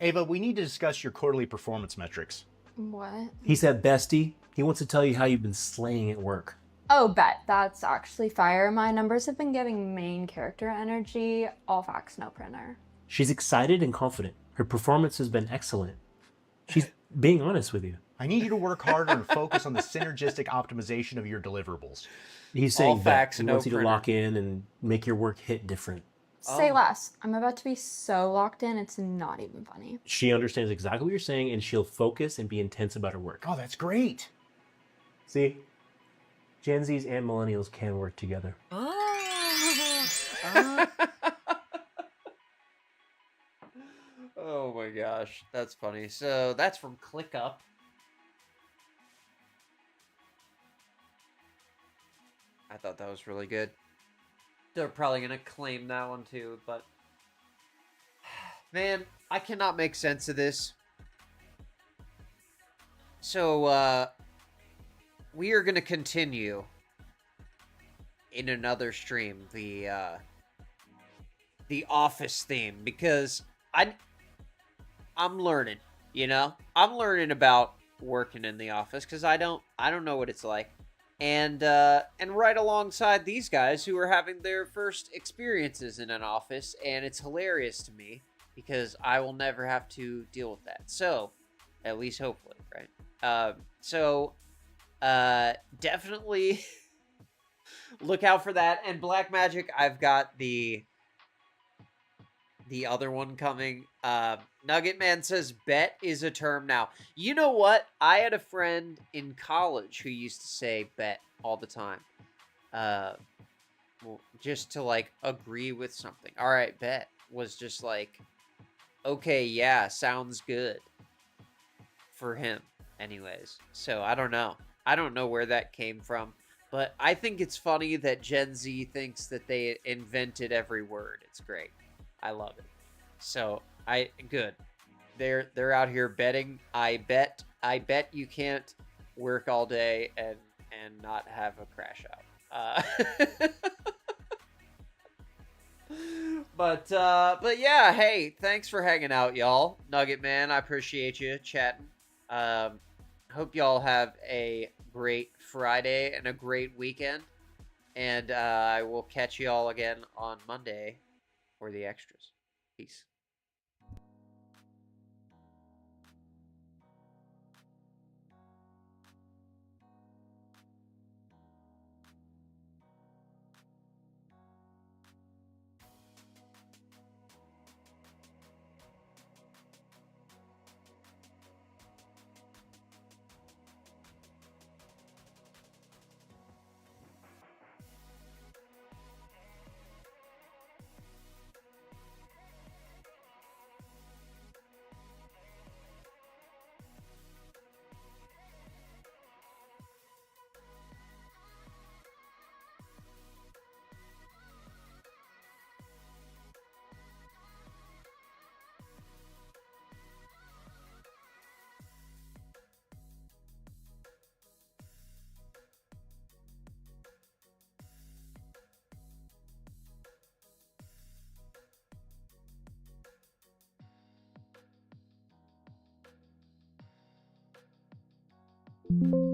Ava, we need to discuss your quarterly performance metrics. What? He said, bestie, he wants to tell you how you've been slaying at work. Oh, bet. That's actually fire. My numbers have been giving main character energy. All facts, no printer. She's excited and confident. Her performance has been excellent. She's being honest with you. I need you to work harder and focus on the synergistic optimization of your deliverables. He's saying All facts, that he no wants you to printer. lock in and make your work hit different. Say less. I'm about to be so locked in, it's not even funny. She understands exactly what you're saying, and she'll focus and be intense about her work. Oh, that's great. See? Gen Zs and millennials can work together. Oh my gosh, that's funny. So that's from ClickUp. I thought that was really good. They're probably gonna claim that one too, but man, I cannot make sense of this. So we are gonna continue in another stream the Office theme, because I'm learning, you know? I'm learning about working in the office because I don't know what it's like. And right alongside these guys who are having their first experiences in an office, and it's hilarious to me because I will never have to deal with that. So, at least hopefully, right? So, definitely look out for that. And Black Magic, I've got the other one coming. Nugget Man says bet is a term now. You know what? I had a friend in college who used to say bet all the time. Well, just to like agree with something. All right, bet was just like, okay, yeah, sounds good for him. Anyways, so I don't know. I don't know where that came from, but I think it's funny that Gen Z thinks that they invented every word. It's great. I love it. So good. They're out here betting. I bet you can't work all day and not have a crash out. But yeah, hey, thanks for hanging out, y'all. Nugget Man, I appreciate you chatting. Hope y'all have a great Friday and a great weekend. And I will catch y'all again on Monday for the extras. Peace. Thank you.